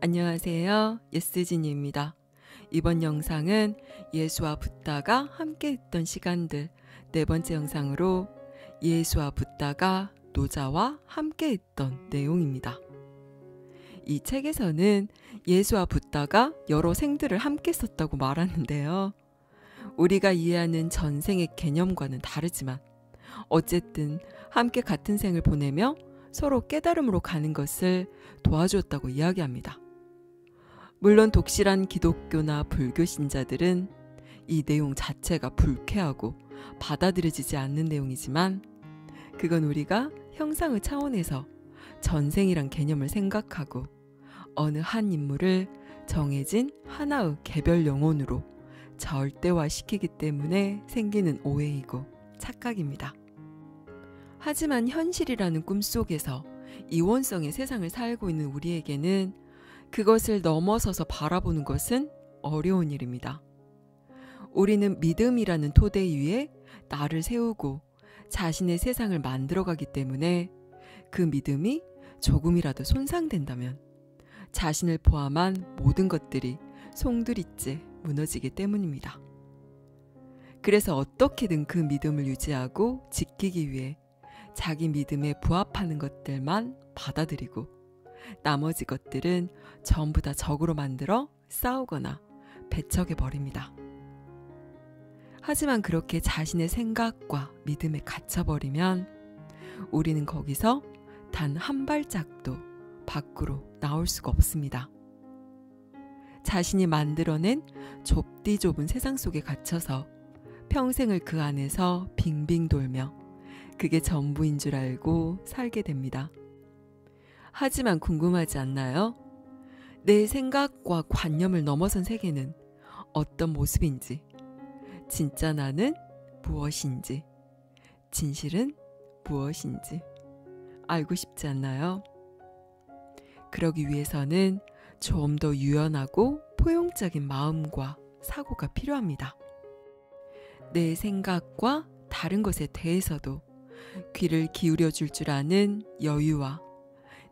안녕하세요. 예스진입니다. 이번 영상은 예수와 붓다가 함께 했던 시간들 네 번째 영상으로 예수와 붓다가 노자와 함께 했던 내용입니다. 이 책에서는 예수와 붓다가 여러 생들을 함께 썼다고 말하는데요. 우리가 이해하는 전생의 개념과는 다르지만 어쨌든 함께 같은 생을 보내며 서로 깨달음으로 가는 것을 도와주었다고 이야기합니다. 물론 독실한 기독교나 불교 신자들은 이 내용 자체가 불쾌하고 받아들여지지 않는 내용이지만 그건 우리가 형상의 차원에서 전생이란 개념을 생각하고 어느 한 인물을 정해진 하나의 개별 영혼으로 절대화시키기 때문에 생기는 오해이고 착각입니다. 하지만 현실이라는 꿈속에서 이원성의 세상을 살고 있는 우리에게는 그것을 넘어서서 바라보는 것은 어려운 일입니다. 우리는 믿음이라는 토대 위에 나를 세우고 자신의 세상을 만들어가기 때문에 그 믿음이 조금이라도 손상된다면 자신을 포함한 모든 것들이 송두리째 무너지기 때문입니다. 그래서 어떻게든 그 믿음을 유지하고 지키기 위해 자기 믿음에 부합하는 것들만 받아들이고 나머지 것들은 전부 다 적으로 만들어 싸우거나 배척해버립니다. 하지만 그렇게 자신의 생각과 믿음에 갇혀버리면 우리는 거기서 단 한 발짝도 밖으로 나올 수가 없습니다. 자신이 만들어낸 좁디 좁은 세상 속에 갇혀서 평생을 그 안에서 빙빙 돌며 그게 전부인 줄 알고 살게 됩니다. 하지만 궁금하지 않나요? 내 생각과 관념을 넘어선 세계는 어떤 모습인지, 진짜 나는 무엇인지, 진실은 무엇인지 알고 싶지 않나요? 그러기 위해서는 좀 더 유연하고 포용적인 마음과 사고가 필요합니다. 내 생각과 다른 것에 대해서도 귀를 기울여 줄 줄 아는 여유와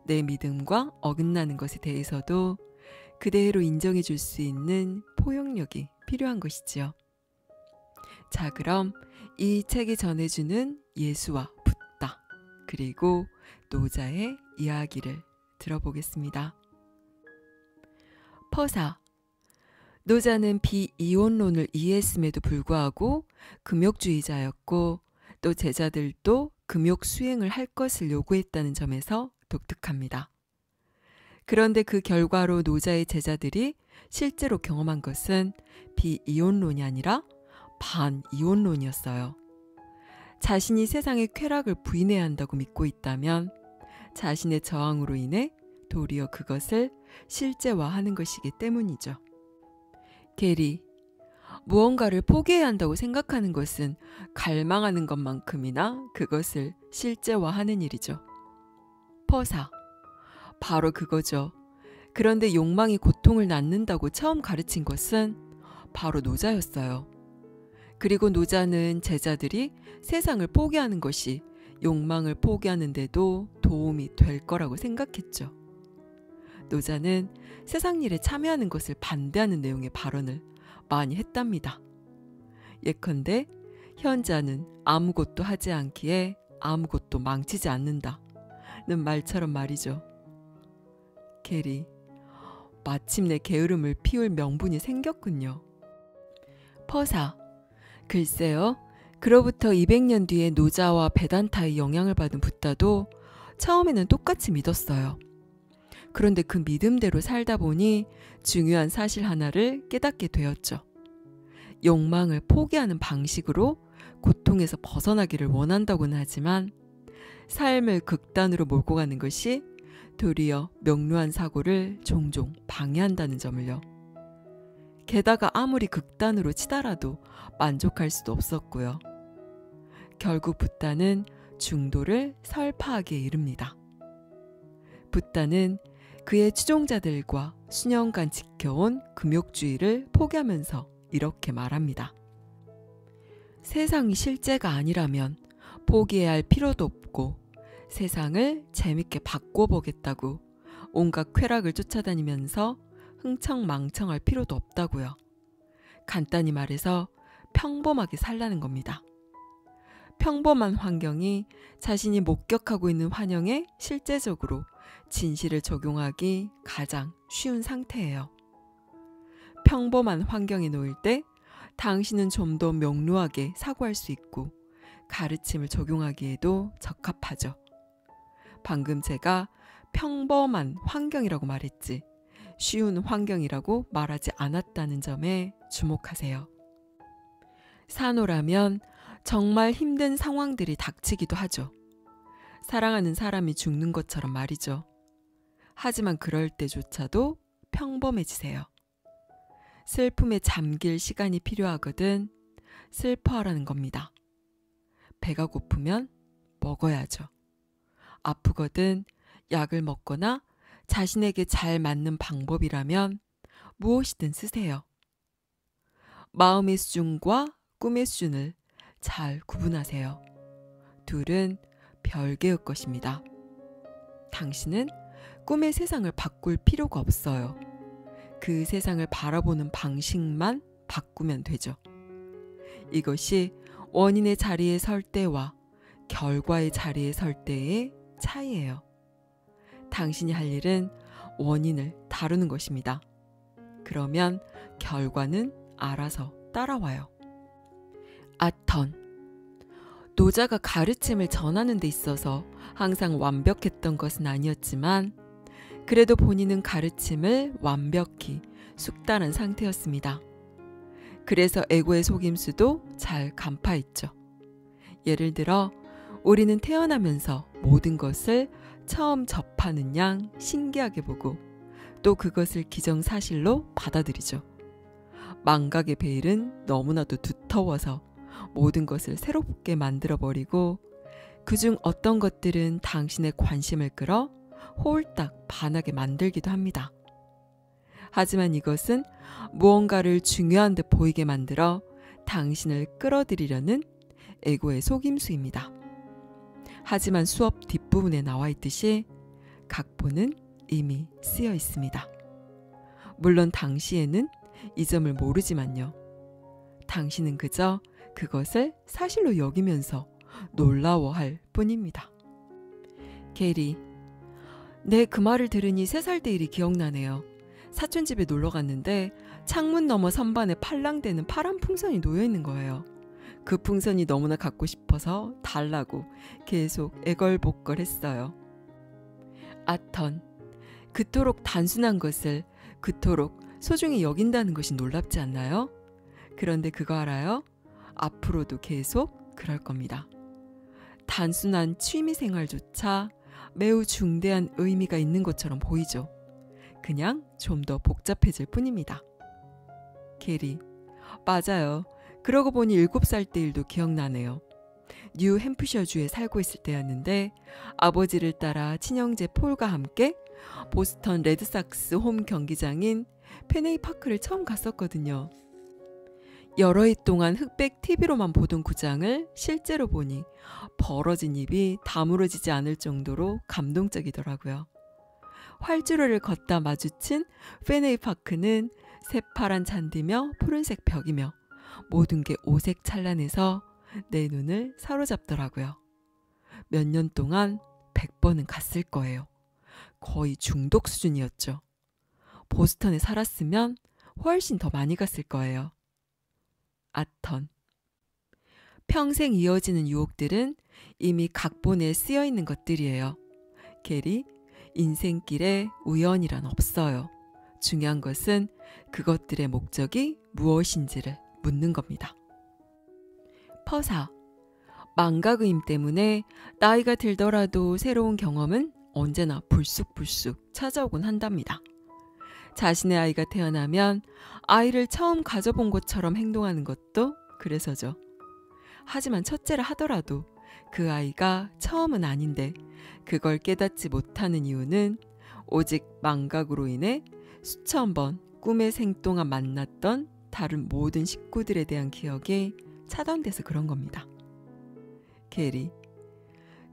내 믿음과 어긋나는 것에 대해서도 그대로 인정해 줄 수 있는 포용력이 필요한 것이지요. 자, 그럼 이 책이 전해주는 예수와 붓다 그리고 노자의 이야기를 들어보겠습니다. 퍼사. 노자는 비이혼론을 이해했음에도 불구하고 금욕주의자였고 또 제자들도 금욕 수행을 할 것을 요구했다는 점에서 독특합니다. 그런데 그 결과로 노자의 제자들이 실제로 경험한 것은 비이혼론이 아니라 반이혼론이었어요. 자신이 세상의 쾌락을 부인해야 한다고 믿고 있다면 자신의 저항으로 인해 도리어 그것을 실제화하는 것이기 때문이죠. 게리. 무언가를 포기해야 한다고 생각하는 것은 갈망하는 것만큼이나 그것을 실제화하는 일이죠. 퍼사. 바로 그거죠. 그런데 욕망이 고통을 낳는다고 처음 가르친 것은 바로 노자였어요. 그리고 노자는 제자들이 세상을 포기하는 것이 욕망을 포기하는데도 도움이 될 거라고 생각했죠. 노자는 세상 일에 참여하는 것을 반대하는 내용의 발언을 많이 했답니다. 예컨대 현자는 아무것도 하지 않기에 아무것도 망치지 않는다 는 말처럼 말이죠. 게리. 마침내 게으름을 피울 명분이 생겼군요. 퍼사. 글쎄요. 그로부터 200년 뒤에 노자와 베단타의 영향을 받은 붓다도 처음에는 똑같이 믿었어요. 그런데 그 믿음대로 살다 보니 중요한 사실 하나를 깨닫게 되었죠. 욕망을 포기하는 방식으로 고통에서 벗어나기를 원한다고는 하지만 삶을 극단으로 몰고 가는 것이 도리어 명료한 사고를 종종 방해한다는 점을요. 게다가 아무리 극단으로 치달아도 만족할 수도 없었고요. 결국 붓다는 중도를 설파하기에 이릅니다. 붓다는 그의 추종자들과 수년간 지켜온 금욕주의를 포기하면서 이렇게 말합니다. 세상이 실제가 아니라면 포기해야 할 필요도 없고 세상을 재밌게 바꿔보겠다고 온갖 쾌락을 쫓아다니면서 흥청망청할 필요도 없다고요. 간단히 말해서 평범하게 살라는 겁니다. 평범한 환경이 자신이 목격하고 있는 환영에 실제적으로 진실을 적용하기 가장 쉬운 상태예요. 평범한 환경에 놓일 때 당신은 좀 더 명료하게 사고할 수 있고 가르침을 적용하기에도 적합하죠. 방금 제가 평범한 환경이라고 말했지 쉬운 환경이라고 말하지 않았다는 점에 주목하세요. 산호라면 정말 힘든 상황들이 닥치기도 하죠. 사랑하는 사람이 죽는 것처럼 말이죠. 하지만 그럴 때조차도 평범해지세요. 슬픔에 잠길 시간이 필요하거든 슬퍼하라는 겁니다. 배가 고프면 먹어야죠. 아프거든 약을 먹거나 자신에게 잘 맞는 방법이라면 무엇이든 쓰세요. 마음의 수준과 꿈의 수준을 잘 구분하세요. 둘은 별개의 것입니다. 당신은 꿈의 세상을 바꿀 필요가 없어요. 그 세상을 바라보는 방식만 바꾸면 되죠. 이것이 원인의 자리에 설 때와 결과의 자리에 설 때의 차이예요. 당신이 할 일은 원인을 다루는 것입니다. 그러면 결과는 알아서 따라와요. 아턴. 노자가 가르침을 전하는 데 있어서 항상 완벽했던 것은 아니었지만 그래도 본인은 가르침을 완벽히 숙달한 상태였습니다. 그래서 에고의 속임수도 잘 간파했죠. 예를 들어 우리는 태어나면서 모든 것을 처음 접하는 양 신기하게 보고 또 그것을 기정사실로 받아들이죠. 망각의 베일은 너무나도 두터워서 모든 것을 새롭게 만들어버리고 그중 어떤 것들은 당신의 관심을 끌어 홀딱 반하게 만들기도 합니다. 하지만 이것은 무언가를 중요한 듯 보이게 만들어 당신을 끌어들이려는 에고의 속임수입니다. 하지만 수업 뒷부분에 나와 있듯이 각본은 이미 쓰여 있습니다. 물론 당시에는 이 점을 모르지만요. 당신은 그저 그것을 사실로 여기면서 놀라워할 뿐입니다. 게리. 네, 그 말을 들으니 3살 때 일이 기억나네요. 사촌 집에 놀러 갔는데 창문 너머 선반에 팔랑대는 파란 풍선이 놓여있는 거예요. 그 풍선이 너무나 갖고 싶어서 달라고 계속 애걸복걸했어요. 아턴. 그토록 단순한 것을 그토록 소중히 여긴다는 것이 놀랍지 않나요? 그런데 그거 알아요? 앞으로도 계속 그럴 겁니다. 단순한 취미생활조차 매우 중대한 의미가 있는 것처럼 보이죠. 그냥 좀 더 복잡해질 뿐입니다. 게리. 맞아요. 그러고 보니 7살 때 일도 기억나네요. 뉴 햄프셔주에 살고 있을 때였는데 아버지를 따라 친형제 폴과 함께 보스턴 레드삭스 홈 경기장인 페네이 파크를 처음 갔었거든요. 여러 해 동안 흑백 TV로만 보던 구장을 실제로 보니 벌어진 입이 다물어지지 않을 정도로 감동적이더라고요. 활주로를 걷다 마주친 페네이 파크는 새파란 잔디며 푸른색 벽이며 모든 게 오색 찬란해서 내 눈을 사로잡더라고요. 몇 년 동안 100번은 갔을 거예요. 거의 중독 수준이었죠. 보스턴에 살았으면 훨씬 더 많이 갔을 거예요. 아턴. 평생 이어지는 유혹들은 이미 각본에 쓰여 있는 것들이에요. 게리. 인생길에 우연이란 없어요. 중요한 것은 그것들의 목적이 무엇인지를 묻는 겁니다. 퍼사. 망각의임 때문에 나이가 들더라도 새로운 경험은 언제나 불쑥불쑥 찾아오곤 한답니다. 자신의 아이가 태어나면 아이를 처음 가져본 것처럼 행동하는 것도 그래서죠. 하지만 첫째라 하더라도 그 아이가 처음은 아닌데 그걸 깨닫지 못하는 이유는 오직 망각으로 인해 수천 번 꿈의 생 동안 만났던 다른 모든 식구들에 대한 기억이 차단돼서 그런 겁니다. 게리.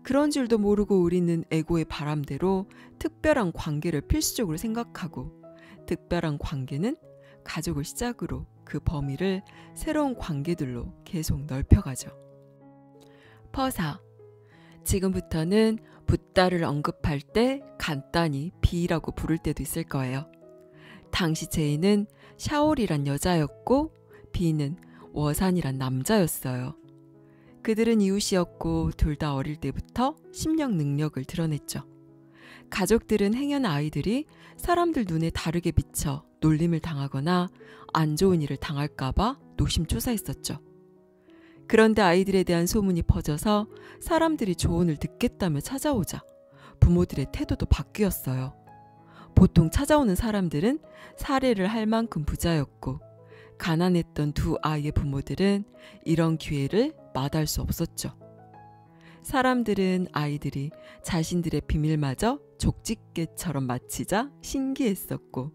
그런 줄도 모르고 우리는 에고의 바람대로 특별한 관계를 필수적으로 생각하고, 특별한 관계는 가족을 시작으로 그 범위를 새로운 관계들로 계속 넓혀가죠. 퍼사. 지금부터는 붓다를 언급할 때 간단히 비라고 부를 때도 있을 거예요. 당시 제이는 샤올이란 여자였고 비는 워산이란 남자였어요. 그들은 이웃이었고 둘 다 어릴 때부터 심령 능력을 드러냈죠. 가족들은 행여나 아이들이 사람들 눈에 다르게 비쳐 놀림을 당하거나 안 좋은 일을 당할까봐 노심초사했었죠. 그런데 아이들에 대한 소문이 퍼져서 사람들이 조언을 듣겠다며 찾아오자 부모들의 태도도 바뀌었어요. 보통 찾아오는 사람들은 살해를 할 만큼 부자였고, 가난했던 두 아이의 부모들은 이런 기회를 마다할 수 없었죠. 사람들은 아이들이 자신들의 비밀마저 족집게처럼 마치자 신기했었고,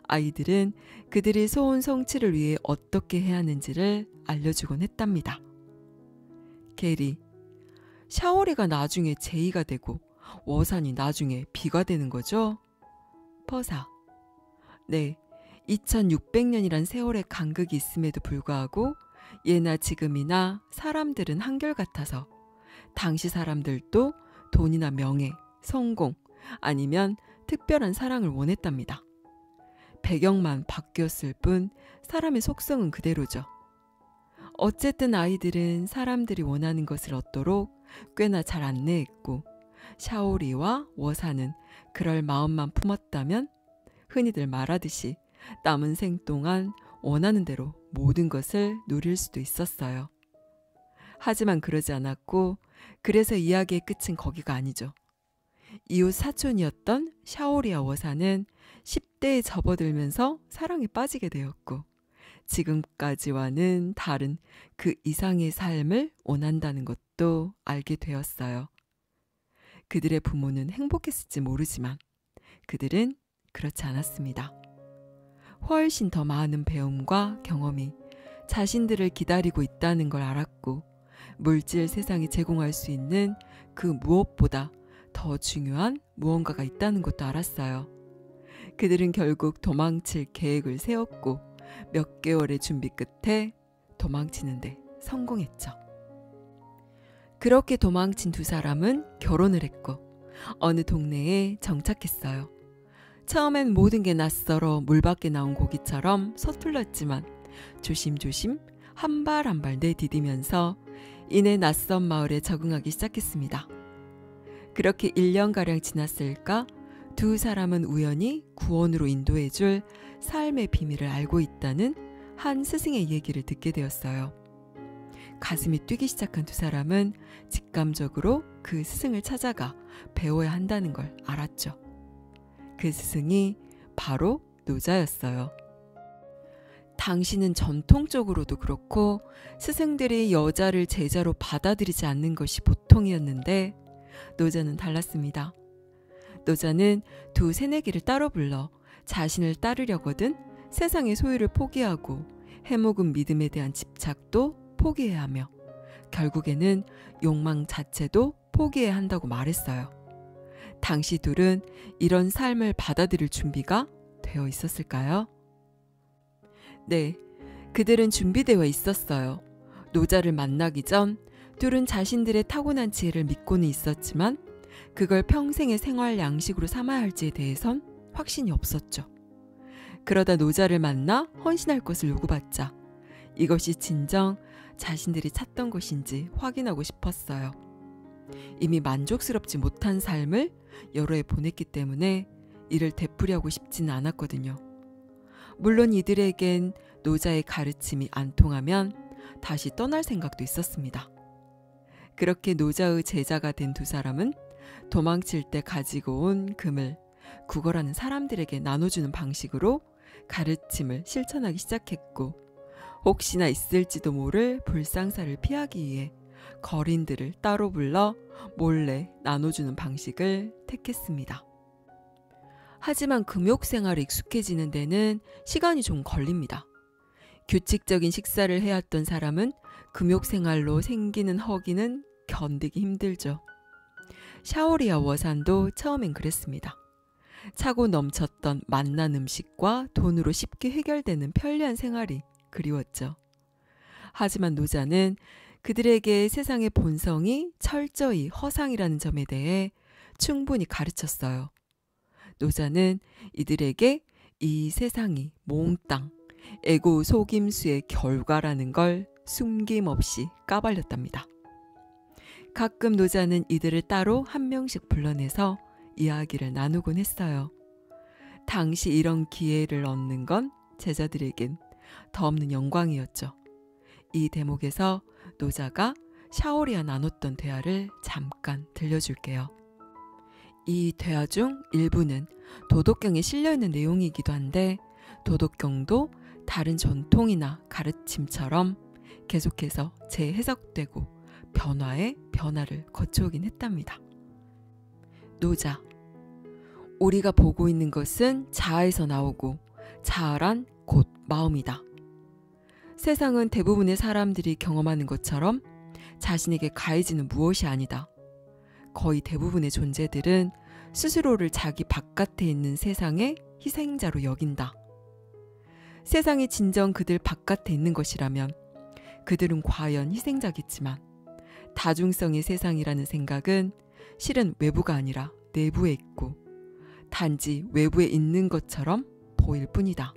아이들은 그들이 소원 성취를 위해 어떻게 해야 하는지를 알려주곤 했답니다. 게리. 샤오리가 나중에 제이가 되고 워산이 나중에 비가 되는 거죠? 퍼사. 네, 2600년이란 세월의 간극이 있음에도 불구하고 예나 지금이나 사람들은 한결같아서 당시 사람들도 돈이나 명예, 성공 아니면 특별한 사랑을 원했답니다. 배경만 바뀌었을 뿐 사람의 속성은 그대로죠. 어쨌든 아이들은 사람들이 원하는 것을 얻도록 꽤나 잘 안내했고, 샤오리와 워사는 그럴 마음만 품었다면 흔히들 말하듯이 남은 생 동안 원하는 대로 모든 것을 누릴 수도 있었어요. 하지만 그러지 않았고, 그래서 이야기의 끝은 거기가 아니죠. 이웃 사촌이었던 샤오리와 워사는 10대에 접어들면서 사랑에 빠지게 되었고, 지금까지와는 다른 그 이상의 삶을 원한다는 것도 알게 되었어요. 그들의 부모는 행복했을지 모르지만 그들은 그렇지 않았습니다. 훨씬 더 많은 배움과 경험이 자신들을 기다리고 있다는 걸 알았고, 물질 세상이 제공할 수 있는 그 무엇보다 더 중요한 무언가가 있다는 것도 알았어요. 그들은 결국 도망칠 계획을 세웠고 몇 개월의 준비 끝에 도망치는데 성공했죠. 그렇게 도망친 두 사람은 결혼을 했고 어느 동네에 정착했어요. 처음엔 모든 게 낯설어 물 밖에 나온 고기처럼 서툴렀지만 조심조심 한 발 한 발 내디디면서 이내 낯선 마을에 적응하기 시작했습니다. 그렇게 1년가량 지났을까 두 사람은 우연히 구원으로 인도해줄 삶의 비밀을 알고 있다는 한 스승의 얘기를 듣게 되었어요. 가슴이 뛰기 시작한 두 사람은 직감적으로 그 스승을 찾아가 배워야 한다는 걸 알았죠. 그 스승이 바로 노자였어요. 당시는 전통적으로도 그렇고 스승들이 여자를 제자로 받아들이지 않는 것이 보통이었는데 노자는 달랐습니다. 노자는 두 새내기를 따로 불러 자신을 따르려거든 세상의 소유를 포기하고 해묵은 믿음에 대한 집착도 포기해야 하며 결국에는 욕망 자체도 포기해야 한다고 말했어요. 당시 둘은 이런 삶을 받아들일 준비가 되어 있었을까요? 네, 그들은 준비되어 있었어요. 노자를 만나기 전 둘은 자신들의 타고난 지혜를 믿고는 있었지만 그걸 평생의 생활 양식으로 삼아야 할지에 대해선 확신이 없었죠. 그러다 노자를 만나 헌신할 것을 요구받자 이것이 진정 자신들이 찾던 것인지 확인하고 싶었어요. 이미 만족스럽지 못한 삶을 여러 해 보냈기 때문에 이를 되풀이하고 싶지는 않았거든요. 물론 이들에겐 노자의 가르침이 안 통하면 다시 떠날 생각도 있었습니다. 그렇게 노자의 제자가 된 두 사람은 도망칠 때 가지고 온 금을 구걸하는 사람들에게 나눠주는 방식으로 가르침을 실천하기 시작했고 혹시나 있을지도 모를 불상사를 피하기 위해 거린들을 따로 불러 몰래 나눠주는 방식을 택했습니다. 하지만 금욕 생활에 익숙해지는 데는 시간이 좀 걸립니다. 규칙적인 식사를 해왔던 사람은 금욕 생활로 생기는 허기는 견디기 힘들죠. 샤오리와 워산도 처음엔 그랬습니다. 차고 넘쳤던 맛난 음식과 돈으로 쉽게 해결되는 편리한 생활이 그리웠죠. 하지만 노자는 그들에게 세상의 본성이 철저히 허상이라는 점에 대해 충분히 가르쳤어요. 노자는 이들에게 이 세상이 몽땅 에고 속임수의 결과라는 걸 숨김없이 까발렸답니다. 가끔 노자는 이들을 따로 한 명씩 불러내서 이야기를 나누곤 했어요. 당시 이런 기회를 얻는 건 제자들에겐 더없는 영광이었죠. 이 대목에서 노자가 샤오리와 나눴던 대화를 잠깐 들려줄게요. 이 대화 중 일부는 도덕경에 실려있는 내용이기도 한데 도덕경도 다른 전통이나 가르침처럼 계속해서 재해석되고 변화에 변화를 거쳐오긴 했답니다. 노자, 우리가 보고 있는 것은 자아에서 나오고 자아란 곧 마음이다. 세상은 대부분의 사람들이 경험하는 것처럼 자신에게 가해지는 무엇이 아니다. 거의 대부분의 존재들은 스스로를 자기 바깥에 있는 세상의 희생자로 여긴다. 세상이 진정 그들 바깥에 있는 것이라면 그들은 과연 희생자겠지만 다중성의 세상이라는 생각은 실은 외부가 아니라 내부에 있고 단지 외부에 있는 것처럼 보일 뿐이다.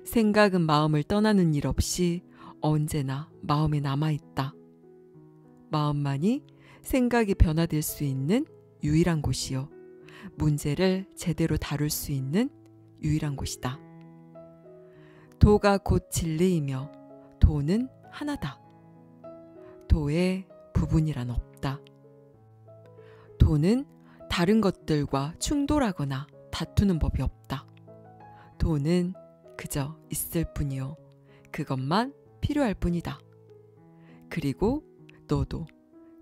생각은 마음을 떠나는 일 없이 언제나 마음에 남아있다. 마음만이 생각이 변화될 수 있는 유일한 곳이요. 문제를 제대로 다룰 수 있는 유일한 곳이다. 도가 곧 진리이며 도는 하나다. 도에 부분이란 없다. 도는 다른 것들과 충돌하거나 다투는 법이 없다. 도는 그저 있을 뿐이요. 그것만 필요할 뿐이다. 그리고 너도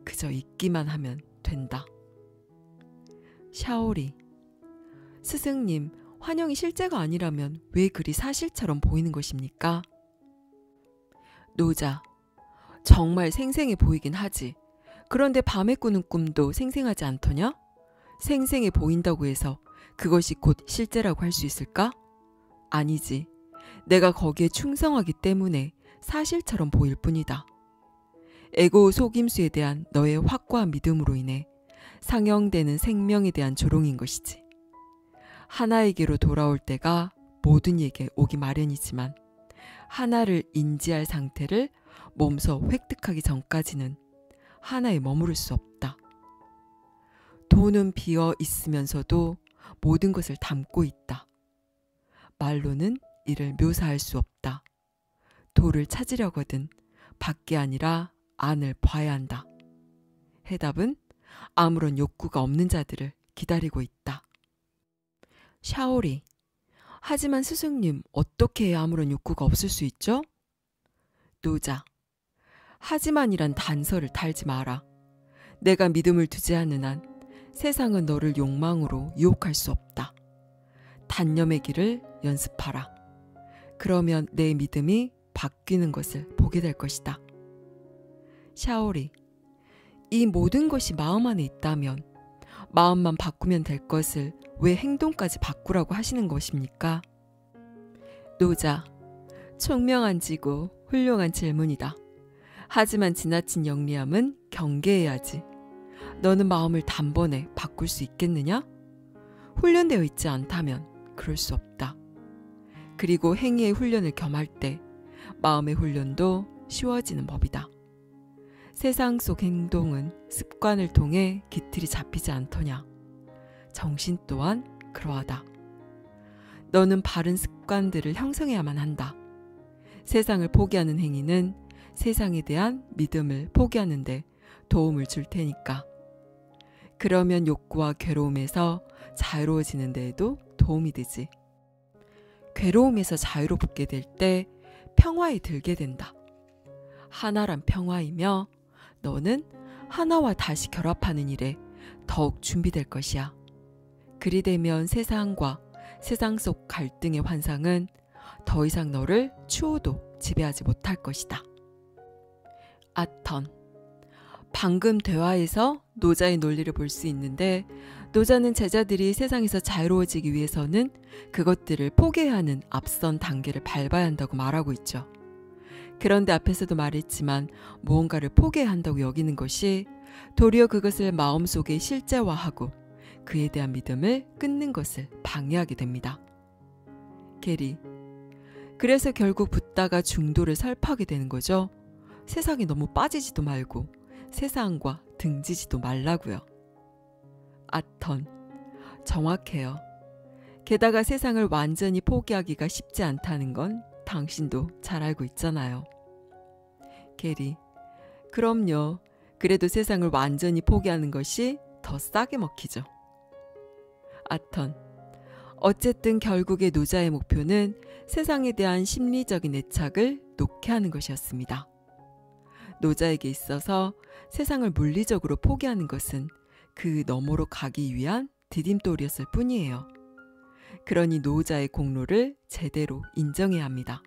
그저 있기만 하면 된다. 샤오리, 스승님, 환영이 실제가 아니라면 왜 그리 사실처럼 보이는 것입니까? 노자, 정말 생생해 보이긴 하지. 그런데 밤에 꾸는 꿈도 생생하지 않더냐? 생생해 보인다고 해서 그것이 곧 실제라고 할 수 있을까? 아니지. 내가 거기에 충성하기 때문에 사실처럼 보일 뿐이다. 에고 속임수에 대한 너의 확고한 믿음으로 인해 상영되는 생명에 대한 조롱인 것이지. 하나에게로 돌아올 때가 모든 이에게 오기 마련이지만 하나를 인지할 상태를 몸소 획득하기 전까지는 하나에 머무를 수 없다. 도는 비어 있으면서도 모든 것을 담고 있다. 말로는 이를 묘사할 수 없다. 도를 찾으려거든 밖이 아니라 안을 봐야 한다. 해답은 아무런 욕구가 없는 자들을 기다리고 있다. 샤오리, 하지만 스승님, 어떻게 해야 아무런 욕구가 없을 수 있죠? 노자, 하지만이란 단서를 달지 마라. 내가 믿음을 두지 않는 한 세상은 너를 욕망으로 유혹할 수 없다. 단념의 길을 연습하라. 그러면 내 믿음이 바뀌는 것을 보게 될 것이다. 샤오리, 이 모든 것이 마음 안에 있다면 마음만 바꾸면 될 것을 왜 행동까지 바꾸라고 하시는 것입니까? 노자, 총명한지고 훌륭한 질문이다. 하지만 지나친 영리함은 경계해야지. 너는 마음을 단번에 바꿀 수 있겠느냐? 훈련되어 있지 않다면 그럴 수 없다. 그리고 행위의 훈련을 겸할 때 마음의 훈련도 쉬워지는 법이다. 세상 속 행동은 습관을 통해 기틀이 잡히지 않더냐. 정신 또한 그러하다. 너는 바른 습관들을 형성해야만 한다. 세상을 포기하는 행위는 세상에 대한 믿음을 포기하는데 도움을 줄 테니까. 그러면 욕구와 괴로움에서 자유로워지는 데에도 도움이 되지. 괴로움에서 자유롭게 될 때 평화에 들게 된다. 하나란 평화이며 너는 하나와 다시 결합하는 일에 더욱 준비될 것이야. 그리 되면 세상과 세상 속 갈등의 환상은 더 이상 너를 추호도 지배하지 못할 것이다. 아턴, 방금 대화에서 노자의 논리를 볼 수 있는데, 노자는 제자들이 세상에서 자유로워지기 위해서는 그것들을 포기해야 하는 앞선 단계를 밟아야 한다고 말하고 있죠. 그런데 앞에서도 말했지만 무언가를 포기해야 한다고 여기는 것이 도리어 그것을 마음속에 실제화하고 그에 대한 믿음을 끊는 것을 방해하게 됩니다. 게리. 그래서 결국 붓다가 중도를 설파하게 되는 거죠. 세상에 너무 빠지지도 말고 세상과 등지지도 말라고요. 아턴. 정확해요. 게다가 세상을 완전히 포기하기가 쉽지 않다는 건 당신도 잘 알고 있잖아요. 게리. 그럼요. 그래도 세상을 완전히 포기하는 것이 더 싸게 먹히죠. 아턴. 어쨌든 결국의 노자의 목표는 세상에 대한 심리적인 애착을 놓게 하는 것이었습니다. 노자에게 있어서 세상을 물리적으로 포기하는 것은 그 너머로 가기 위한 디딤돌이었을 뿐이에요. 그러니 노자의 공로를 제대로 인정해야 합니다.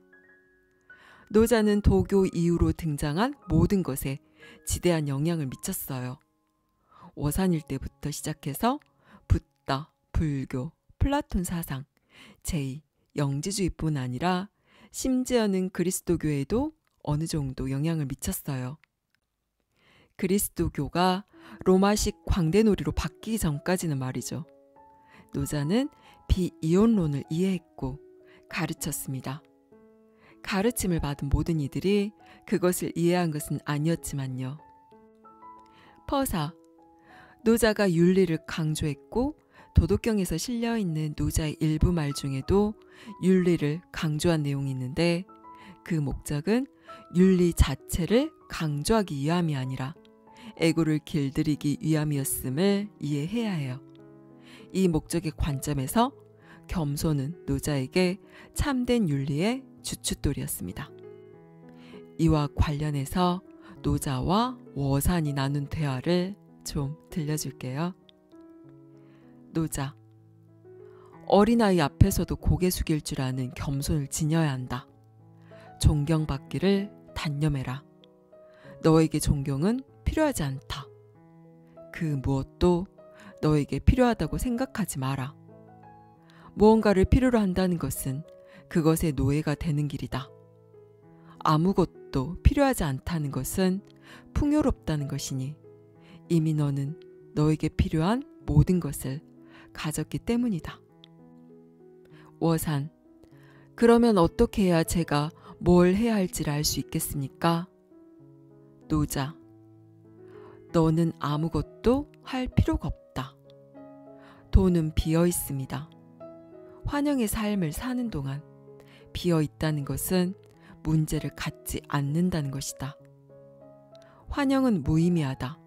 노자는 도교 이후로 등장한 모든 것에 지대한 영향을 미쳤어요. 워산일 때부터 시작해서 붓다, 불교, 플라톤 사상, 제2 영지주의뿐 아니라 심지어는 그리스도교에도 어느 정도 영향을 미쳤어요. 그리스도교가 로마식 광대놀이로 바뀌기 전까지는 말이죠. 노자는 비이혼론을 이해했고 가르쳤습니다. 가르침을 받은 모든 이들이 그것을 이해한 것은 아니었지만요. 퍼사. 노자가 윤리를 강조했고 도덕경에서 실려있는 노자의 일부 말 중에도 윤리를 강조한 내용이 있는데, 그 목적은 윤리 자체를 강조하기 위함이 아니라 애고를 길들이기 위함이었음을 이해해야 해요. 이 목적의 관점에서 겸손은 노자에게 참된 윤리의 주춧돌이었습니다. 이와 관련해서 노자와 워산이 나눈 대화를 좀 들려줄게요. 노자. 어린아이 앞에서도 고개 숙일 줄 아는 겸손을 지녀야 한다. 존경받기를 단념해라. 너에게 존경은 필요하지 않다. 그 무엇도 너에게 필요하다고 생각하지 마라. 무언가를 필요로 한다는 것은 그것의 노예가 되는 길이다. 아무것도 필요하지 않다는 것은 풍요롭다는 것이니 이미 너는 너에게 필요한 모든 것을 가졌기 때문이다. 워산. 그러면 어떻게 해야 제가 뭘 해야 할지를 알 수 있겠습니까? 노자. 너는 아무것도 할 필요가 없다. 돈은 비어 있습니다. 환영의 삶을 사는 동안 비어 있다는 것은 문제를 갖지 않는다는 것이다. 환영은 무의미하다.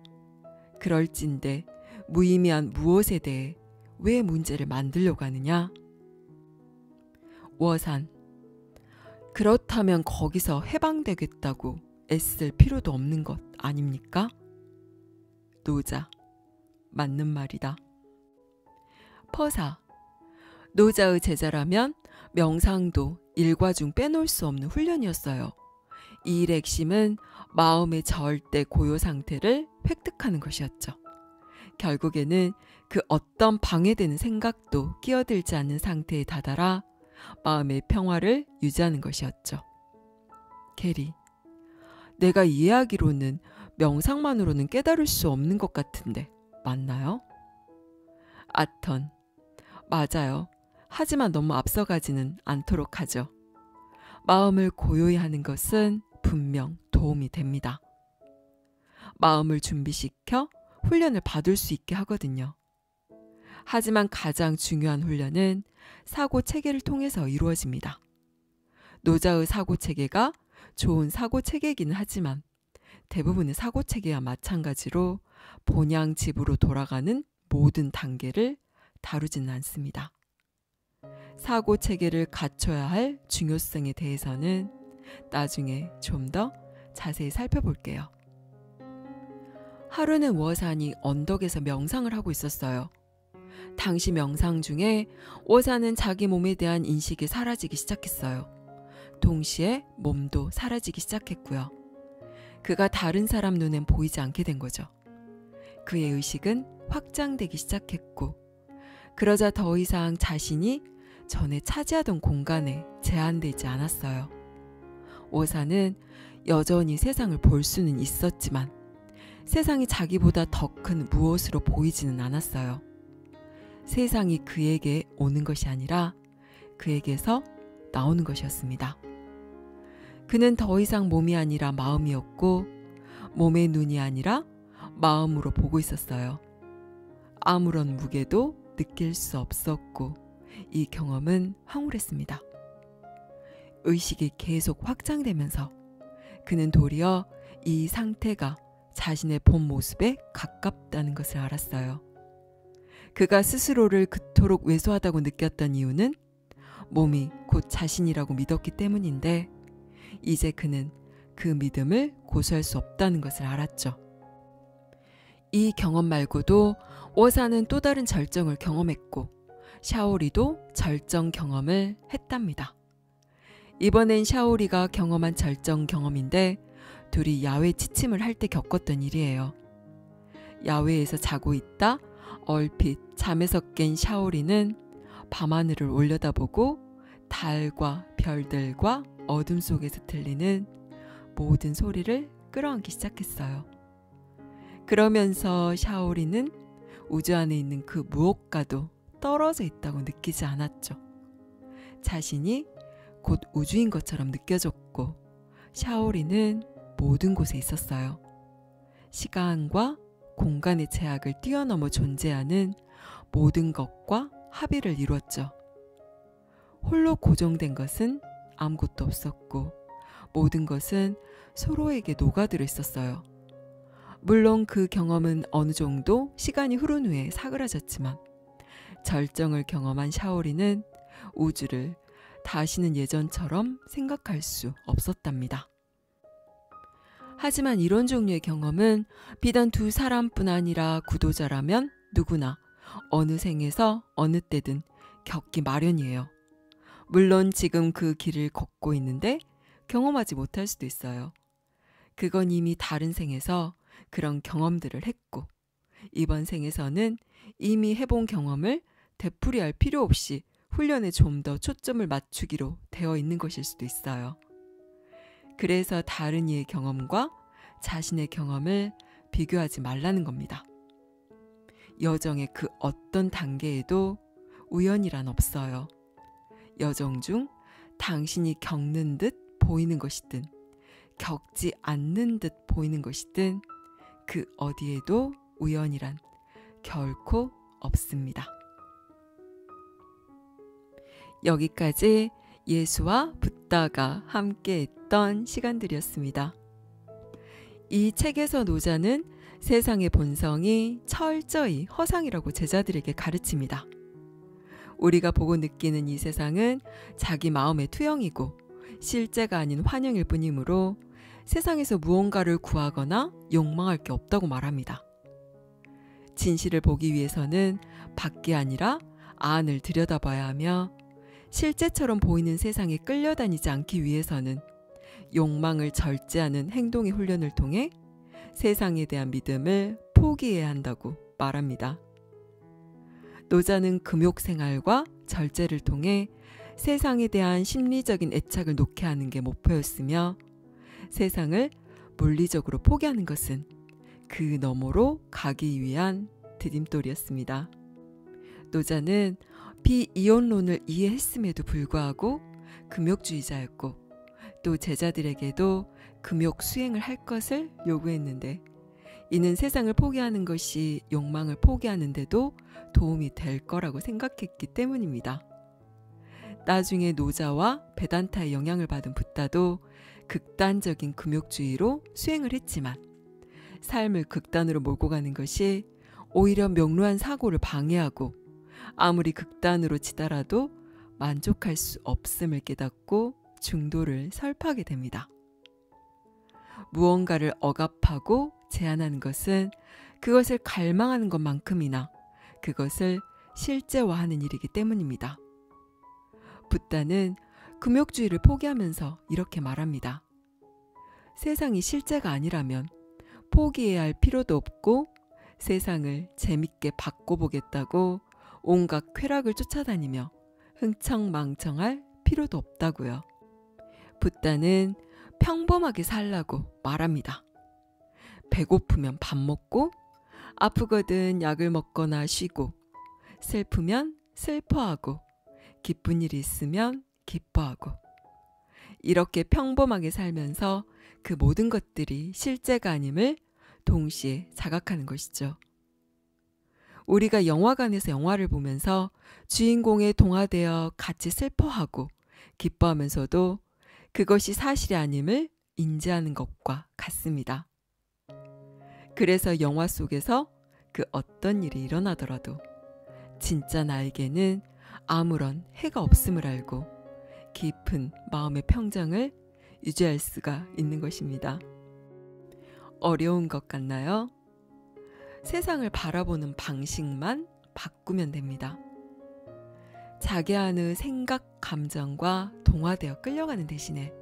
그럴진데 무의미한 무엇에 대해 왜 문제를 만들려고 하느냐? 워산. 그렇다면 거기서 해방되겠다고 애쓸 필요도 없는 것 아닙니까? 노자. 맞는 말이다. 퍼사. 노자의 제자라면 명상도 일과 중 빼놓을 수 없는 훈련이었어요. 이 일의 핵심은 마음의 절대 고요 상태를 획득하는 것이었죠. 결국에는 그 어떤 방해되는 생각도 끼어들지 않는 상태에 다다라 마음의 평화를 유지하는 것이었죠. 게리. 내가 이해하기로는 명상만으로는 깨달을 수 없는 것 같은데 맞나요? 아턴. 맞아요. 하지만 너무 앞서가지는 않도록 하죠. 마음을 고요히 하는 것은 분명 도움이 됩니다. 마음을 준비시켜 훈련을 받을 수 있게 하거든요. 하지만 가장 중요한 훈련은 사고체계를 통해서 이루어집니다. 노자의 사고체계가 좋은 사고체계이기는 하지만 대부분의 사고체계와 마찬가지로 본향 집으로 돌아가는 모든 단계를 다루지는 않습니다. 사고체계를 갖춰야 할 중요성에 대해서는 나중에 좀 더 자세히 살펴볼게요. 하루는 워산이 언덕에서 명상을 하고 있었어요. 당시 명상 중에 워산은 자기 몸에 대한 인식이 사라지기 시작했어요. 동시에 몸도 사라지기 시작했고요. 그가 다른 사람 눈엔 보이지 않게 된 거죠. 그의 의식은 확장되기 시작했고, 그러자 더 이상 자신이 전에 차지하던 공간에 제한되지 않았어요. 오사는 여전히 세상을 볼 수는 있었지만 세상이 자기보다 더 큰 무엇으로 보이지는 않았어요. 세상이 그에게 오는 것이 아니라 그에게서 나오는 것이었습니다. 그는 더 이상 몸이 아니라 마음이었고, 몸의 눈이 아니라 마음으로 보고 있었어요. 아무런 무게도 느낄 수 없었고, 이 경험은 황홀했습니다. 의식이 계속 확장되면서 그는 도리어 이 상태가 자신의 본 모습에 가깝다는 것을 알았어요. 그가 스스로를 그토록 왜소하다고 느꼈던 이유는 몸이 곧 자신이라고 믿었기 때문인데, 이제 그는 그 믿음을 고수할 수 없다는 것을 알았죠. 이 경험 말고도 워사는 또 다른 절정을 경험했고, 샤오리도 절정 경험을 했답니다. 이번엔 샤오리가 경험한 절정 경험인데, 둘이 야외 취침을 할 때 겪었던 일이에요. 야외에서 자고 있다 얼핏 잠에서 깬 샤오리는 밤하늘을 올려다보고 달과 별들과 어둠 속에서 들리는 모든 소리를 끌어안기 시작했어요. 그러면서 샤오리는 우주 안에 있는 그 무엇과도 떨어져 있다고 느끼지 않았죠. 자신이 곧 우주인 것처럼 느껴졌고, 샤오리는 모든 곳에 있었어요. 시간과 공간의 제약을 뛰어넘어 존재하는 모든 것과 합의를 이루었죠. 홀로 고정된 것은 아무것도 없었고, 모든 것은 서로에게 녹아들어 있었어요. 물론 그 경험은 어느 정도 시간이 흐른 후에 사그라졌지만, 절정을 경험한 샤오리는 우주를 다시는 예전처럼 생각할 수 없었답니다. 하지만 이런 종류의 경험은 비단 두 사람뿐 아니라 구도자라면 누구나 어느 생에서 어느 때든 겪기 마련이에요. 물론 지금 그 길을 걷고 있는데 경험하지 못할 수도 있어요. 그건 이미 다른 생에서 그런 경험들을 했고, 이번 생에서는 이미 해본 경험을 되풀이할 필요 없이 훈련에 좀 더 초점을 맞추기로 되어 있는 것일 수도 있어요. 그래서 다른 이의 경험과 자신의 경험을 비교하지 말라는 겁니다. 여정의 그 어떤 단계에도 우연이란 없어요. 여정 중 당신이 겪는 듯 보이는 것이든 겪지 않는 듯 보이는 것이든 그 어디에도 우연이란 결코 없습니다. 여기까지 예수와 붓다가 함께했던 시간들이었습니다. 이 책에서 노자는 세상의 본성이 철저히 허상이라고 제자들에게 가르칩니다. 우리가 보고 느끼는 이 세상은 자기 마음의 투영이고 실제가 아닌 환영일 뿐이므로 세상에서 무언가를 구하거나 욕망할 게 없다고 말합니다. 진실을 보기 위해서는 밖이 아니라 안을 들여다봐야 하며, 실제처럼 보이는 세상에 끌려다니지 않기 위해서는 욕망을 절제하는 행동의 훈련을 통해 세상에 대한 믿음을 포기해야 한다고 말합니다. 노자는 금욕 생활과 절제를 통해 세상에 대한 심리적인 애착을 놓게 하는 게 목표였으며, 세상을 물리적으로 포기하는 것은 그 너머로 가기 위한 디딤돌이었습니다. 노자는 비이혼론을 이해했음에도 불구하고 금욕주의자였고, 또 제자들에게도 금욕 수행을 할 것을 요구했는데, 이는 세상을 포기하는 것이 욕망을 포기하는 데도 도움이 될 거라고 생각했기 때문입니다. 나중에 노자와 베단타의 영향을 받은 붓다도 극단적인 금욕주의로 수행을 했지만, 삶을 극단으로 몰고 가는 것이 오히려 명료한 사고를 방해하고 아무리 극단으로 치달아도 만족할 수 없음을 깨닫고 중도를 설파하게 됩니다. 무언가를 억압하고 제한하는 것은 그것을 갈망하는 것만큼이나 그것을 실제화하는 일이기 때문입니다. 붓다는 금욕주의를 포기하면서 이렇게 말합니다. 세상이 실제가 아니라면 포기해야 할 필요도 없고 세상을 재밌게 바꿔보겠다고 온갖 쾌락을 쫓아다니며 흥청망청할 필요도 없다고요. 붓다는 평범하게 살라고 말합니다. 배고프면 밥 먹고, 아프거든 약을 먹거나 쉬고, 슬프면 슬퍼하고, 기쁜 일이 있으면 기뻐하고. 이렇게 평범하게 살면서 그 모든 것들이 실제가 아님을 동시에 자각하는 것이죠. 우리가 영화관에서 영화를 보면서 주인공에 동화되어 같이 슬퍼하고 기뻐하면서도 그것이 사실이 아님을 인지하는 것과 같습니다. 그래서 영화 속에서 그 어떤 일이 일어나더라도 진짜 나에게는 아무런 해가 없음을 알고 깊은 마음의 평정을 유지할 수가 있는 것입니다. 어려운 것 같나요? 세상을 바라보는 방식만 바꾸면 됩니다. 자기 안의 생각, 감정과 동화되어 끌려가는 대신에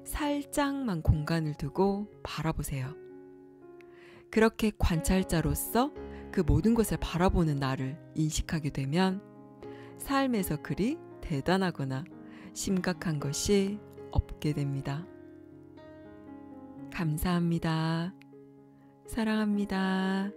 살짝만 공간을 두고 바라보세요. 그렇게 관찰자로서 그 모든 것을 바라보는 나를 인식하게 되면 삶에서 그리 대단하거나 심각한 것이 없게 됩니다. 감사합니다. 사랑합니다.